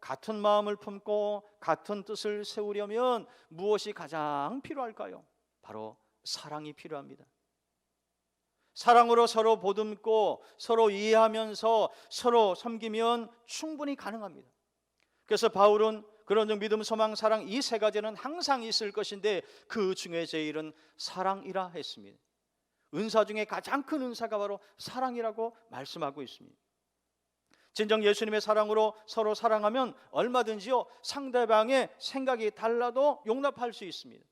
같은 마음을 품고 같은 뜻을 세우려면 무엇이 가장 필요할까요? 바로 사랑이 필요합니다. 사랑으로 서로 보듬고 서로 이해하면서 서로 섬기면 충분히 가능합니다. 그래서 바울은 그런 믿음, 소망, 사랑 이 세 가지는 항상 있을 것인데 그 중에 제일은 사랑이라 했습니다. 은사 중에 가장 큰 은사가 바로 사랑이라고 말씀하고 있습니다. 진정 예수님의 사랑으로 서로 사랑하면 얼마든지요 상대방의 생각이 달라도 용납할 수 있습니다.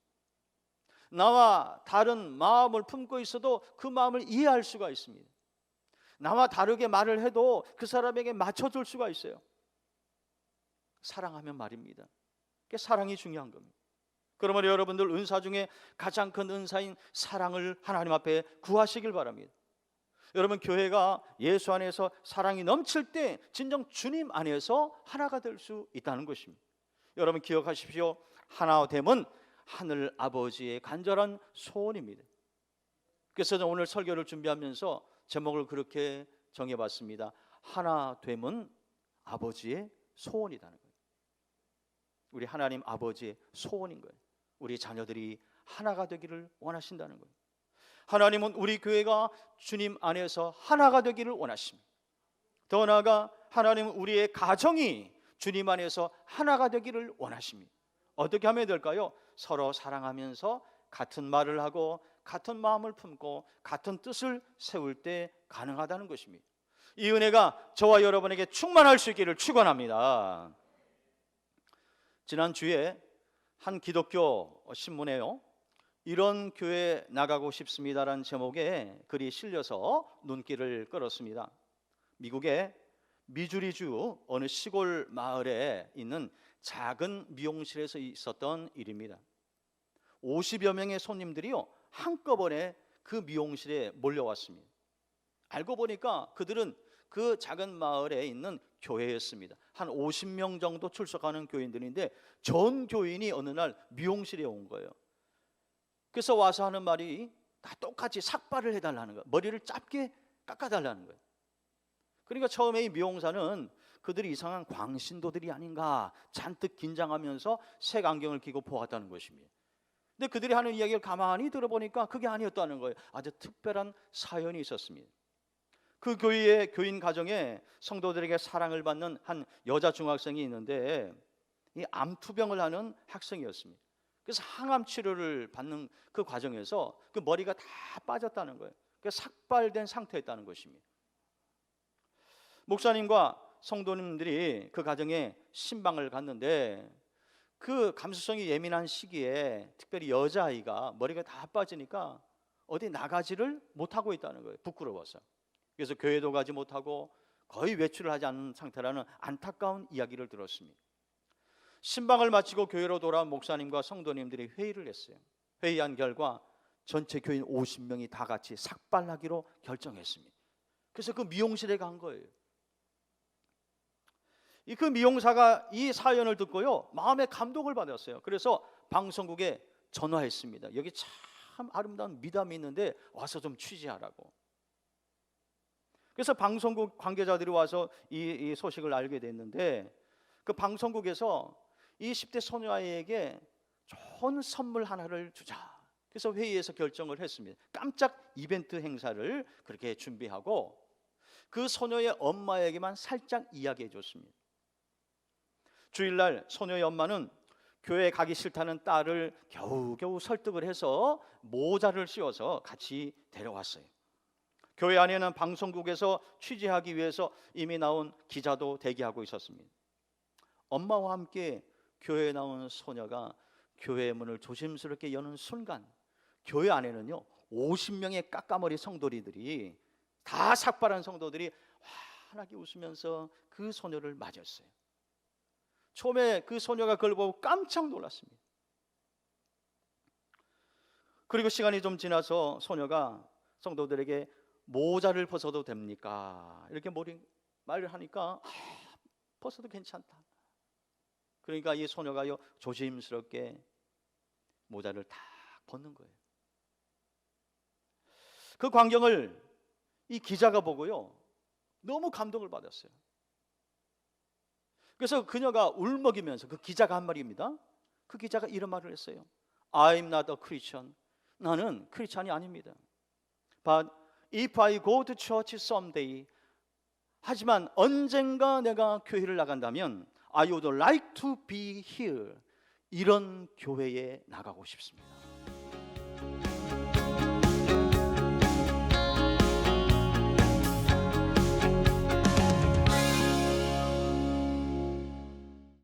나와 다른 마음을 품고 있어도 그 마음을 이해할 수가 있습니다. 나와 다르게 말을 해도 그 사람에게 맞춰줄 수가 있어요. 사랑하면 말입니다. 그게 사랑이 중요한 겁니다. 그러므로 여러분들 은사 중에 가장 큰 은사인 사랑을 하나님 앞에 구하시길 바랍니다. 여러분, 교회가 예수 안에서 사랑이 넘칠 때 진정 주님 안에서 하나가 될 수 있다는 것입니다. 여러분 기억하십시오. 하나됨은 하늘 아버지의 간절한 소원입니다. 그래서 오늘 설교를 준비하면서 제목을 그렇게 정해봤습니다. 하나됨은 아버지의 소원이라는 거예요. 우리 하나님 아버지의 소원인 거예요. 우리 자녀들이 하나가 되기를 원하신다는 거예요. 하나님은 우리 교회가 주님 안에서 하나가 되기를 원하십니다. 더 나아가 하나님은 우리의 가정이 주님 안에서 하나가 되기를 원하십니다. 어떻게 하면 될까요? 서로 사랑하면서 같은 말을 하고 같은 마음을 품고 같은 뜻을 세울 때 가능하다는 것입니다. 이 은혜가 저와 여러분에게 충만할 수 있기를 축원합니다. 지난 주에 한 기독교 신문에요, 이런 교회 나가고 싶습니다라는 제목의 글이 실려서 눈길을 끌었습니다. 미국의 미주리주 어느 시골 마을에 있는 작은 미용실에서 있었던 일입니다. 50여 명의 손님들이요 한꺼번에 그 미용실에 몰려왔습니다. 알고 보니까 그들은 그 작은 마을에 있는 교회였습니다. 한 50명 정도 출석하는 교인들인데 전 교인이 어느 날 미용실에 온 거예요. 그래서 와서 하는 말이 다 똑같이 삭발을 해달라는 거예요. 머리를 짧게 깎아달라는 거예요. 그러니까 처음에 이 미용사는 그들이 이상한 광신도들이 아닌가 잔뜩 긴장하면서 색 안경을 끼고 보았다는 것입니다. 근데 그들이 하는 이야기를 가만히 들어보니까 그게 아니었다는 거예요. 아주 특별한 사연이 있었습니다. 그 교회의 교인 가정에 성도들에게 사랑을 받는 한 여자 중학생이 있는데 이 암투병을 하는 학생이었습니다. 그래서 항암 치료를 받는 그 과정에서 그 머리가 다 빠졌다는 거예요. 그래서 삭발된 상태였다는 것입니다. 목사님과 성도님들이 그 가정에 신방을 갔는데 그 감수성이 예민한 시기에 특별히 여자아이가 머리가 다 빠지니까 어디 나가지를 못하고 있다는 거예요. 부끄러워서. 그래서 교회도 가지 못하고 거의 외출을 하지 않는 상태라는 안타까운 이야기를 들었습니다. 신방을 마치고 교회로 돌아온 목사님과 성도님들이 회의를 했어요. 회의한 결과 전체 교인 50명이 다 같이 삭발하기로 결정했습니다. 그래서 그 미용실에 간 거예요. 그 미용사가 이 사연을 듣고요 마음에 감동을 받았어요. 그래서 방송국에 전화했습니다. 여기 참 아름다운 미담이 있는데 와서 좀 취재하라고. 그래서 방송국 관계자들이 와서 이 소식을 알게 됐는데 그 방송국에서 이 10대 소녀아이에게 좋은 선물 하나를 주자. 그래서 회의에서 결정을 했습니다. 깜짝 이벤트 행사를 그렇게 준비하고 그 소녀의 엄마에게만 살짝 이야기해 줬습니다. 주일날 소녀의 엄마는 교회에 가기 싫다는 딸을 겨우겨우 설득을 해서 모자를 씌워서 같이 데려왔어요. 교회 안에는 방송국에서 취재하기 위해서 이미 나온 기자도 대기하고 있었습니다. 엄마와 함께 교회에 나온 소녀가 교회 문을 조심스럽게 여는 순간 교회 안에는요 50명의 까까머리 성도리들이 다 삭발한 성도들이 환하게 웃으면서 그 소녀를 맞았어요. 처음에 그 소녀가 그걸 보고 깜짝 놀랐습니다. 그리고 시간이 좀 지나서 소녀가 성도들에게 모자를 벗어도 됩니까? 이렇게 말을 하니까 벗어도 괜찮다. 그러니까 이 소녀가요 조심스럽게 모자를 딱 벗는 거예요. 그 광경을 이 기자가 보고요 너무 감동을 받았어요. 그래서 그녀가 울먹이면서, 그 기자가 한 말입니다. 그 기자가 이런 말을 했어요. I'm not a Christian. 나는 크리스찬이 아닙니다. But if I go to church someday, 하지만 언젠가 내가 교회를 나간다면 I would like to be here. 이런 교회에 나가고 싶습니다.